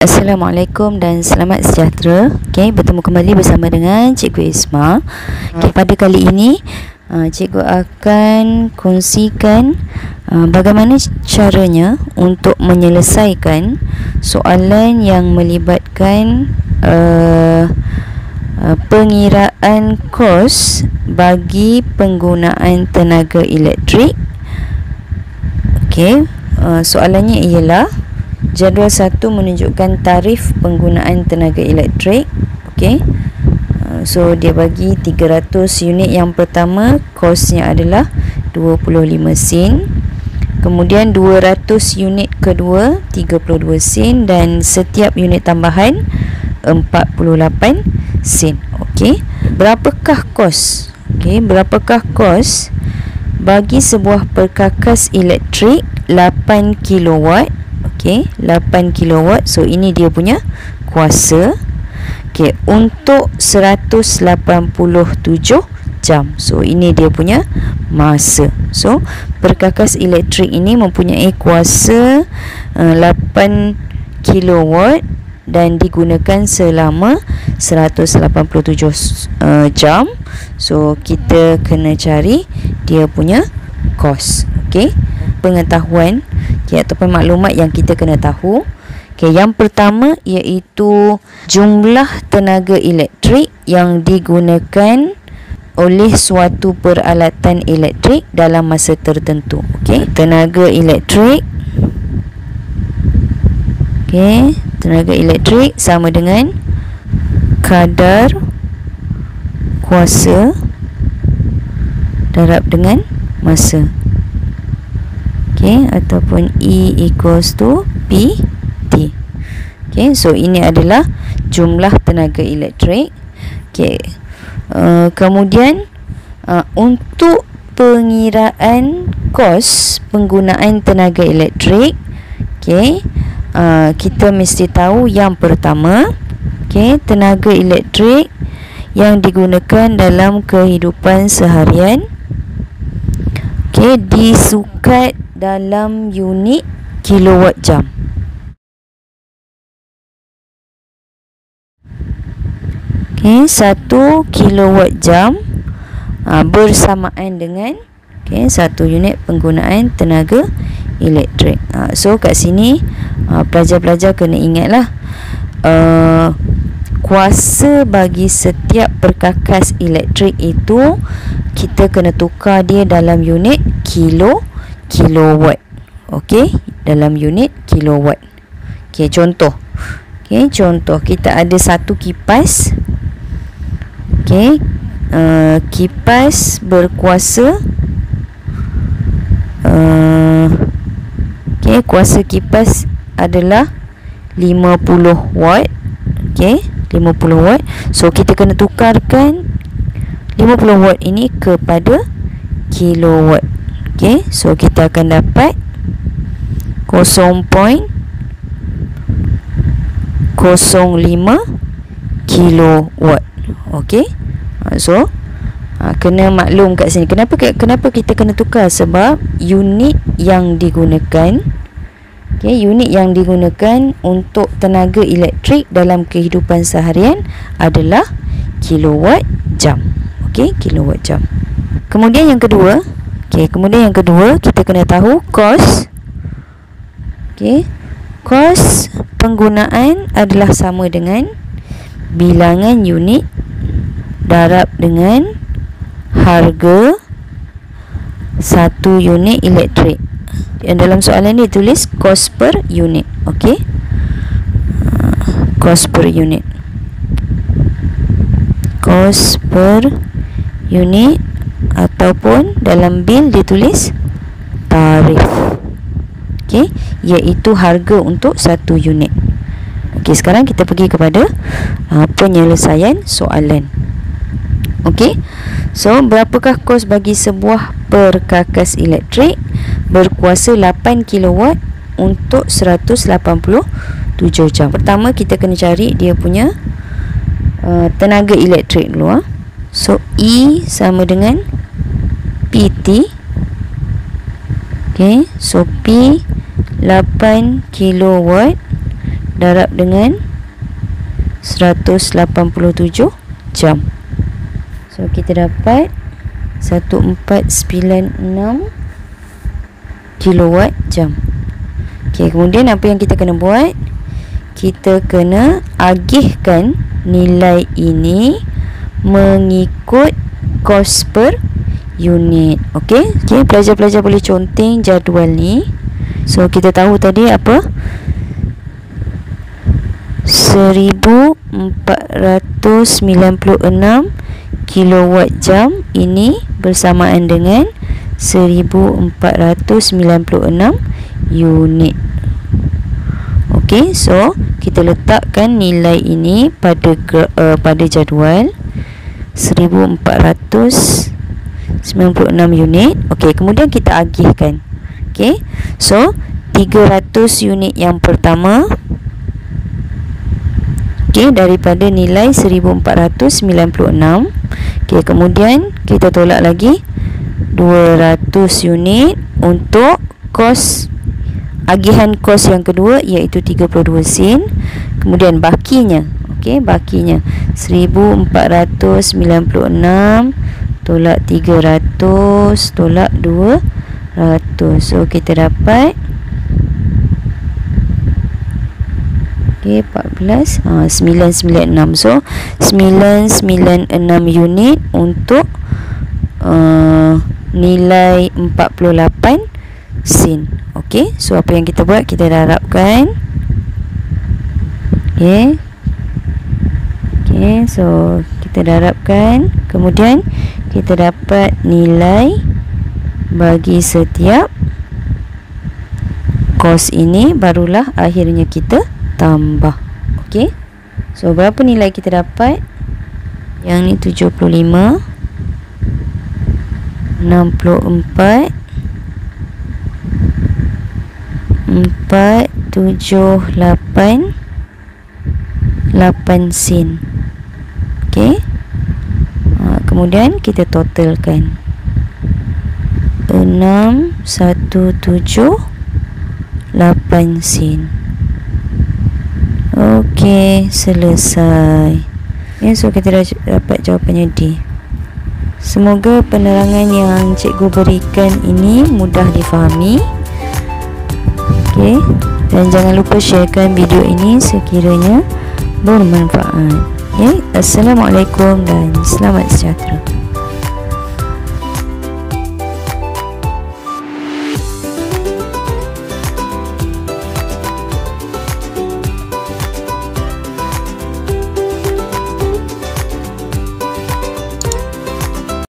Assalamualaikum dan selamat sejahtera. Bertemu kembali bersama dengan Cikgu Isma. Pada kali ini Cikgu akan kongsikan bagaimana caranya untuk menyelesaikan soalan yang melibatkan pengiraan kos bagi penggunaan tenaga elektrik. Soalannya ialah jadual 1 menunjukkan tarif penggunaan tenaga elektrik. So dia bagi 300 unit yang pertama, kosnya adalah 25 sen. Kemudian 200 unit kedua 32 sen dan setiap unit tambahan 48 sen. Berapakah kos? Berapakah kos bagi sebuah perkakas elektrik 8 kilowatt? 8 kilowatt. So ini dia punya kuasa untuk 187 jam. So ini dia punya masa. So perkakas elektrik ini mempunyai kuasa 8 kilowatt dan digunakan selama 187 jam. So kita kena cari dia punya kos. Pengetahuan ataupun maklumat yang kita kena tahu. Yang pertama iaitu jumlah tenaga elektrik yang digunakan oleh suatu peralatan elektrik dalam masa tertentu. Tenaga elektrik. Tenaga elektrik sama dengan kadar kuasa darab dengan masa. Ataupun E equals to PT. So ini adalah jumlah tenaga elektrik. Kemudian untuk pengiraan kos penggunaan tenaga elektrik, kita mesti tahu yang pertama, tenaga elektrik yang digunakan dalam kehidupan seharian disukat dalam unit kilowatt jam. Satu kilowatt jam bersamaan dengan 1 unit penggunaan tenaga elektrik. So kat sini pelajar-pelajar kena ingatlah kuasa bagi setiap perkakas elektrik itu kita kena tukar dia dalam unit kilowatt. Dalam unit kilowatt. Contoh. Contoh kita ada satu kipas. Kipas berkuasa kuasa kipas adalah 50 watt. 50 watt. So kita kena tukarkan 50 watt ini kepada kilowatt. So kita akan dapat 0.05 kilowatt. So kena maklum kat sini kenapa kita kena tukar, sebab unit yang digunakan unit yang digunakan untuk tenaga elektrik dalam kehidupan seharian adalah kilowatt jam. Kilowatt jam. Kemudian yang kedua, kita kena tahu kos. Kos penggunaan adalah sama dengan bilangan unit darab dengan harga satu unit elektrik. Dalam soalan ni tulis kos per unit. Kos per unit. Kos per unit ataupun dalam bil ditulis tarif. Iaitu harga untuk satu unit. Sekarang kita pergi kepada penyelesaian soalan. So berapakah kos bagi sebuah perkakas elektrik berkuasa 8 kilowatt untuk 187 jam? Pertama kita kena cari dia punya tenaga elektrik dulu. So E sama dengan PT. So P 8 kilowatt darab dengan 187 jam. So kita dapat 1496 kilowatt jam. Okey, kemudian apa yang kita kena buat? Kita kena agihkan nilai ini mengikut kos per unit. Okey, pelajar-pelajar boleh conteng jadual ni. So kita tahu tadi apa? 1496 kilowatt jam ini bersamaan dengan 1496 unit. Okey, so kita letakkan nilai ini pada jadual 1496 unit. Okey, kemudian kita agihkan. Okey, so 300 unit yang pertama, okey, daripada nilai 1496. Okey, kemudian kita tolak lagi 200 unit untuk kos agihan kos yang kedua, iaitu 32 sen. Kemudian bakinya, okey, bakinya 1496 tolak 300 tolak 200. So kita dapat 996. So 996 unit untuk nilai 48 sen. Okey, so apa yang kita buat? Kita darabkan. Okey, so kita darabkan, kemudian kita dapat nilai bagi setiap kos ini, barulah akhirnya kita tambah. Okey, so berapa nilai kita dapat? Yang ni 75, 64, 478 8 sen. Okey, kemudian kita totalkan 617 sen. Okey, selesai. So kita dah dapat jawapannya D. Semoga penerangan yang cikgu berikan ini mudah difahami. Okey, dan jangan lupa sharekan video ini sekiranya bermanfaat. Assalamualaikum dan selamat sejahtera.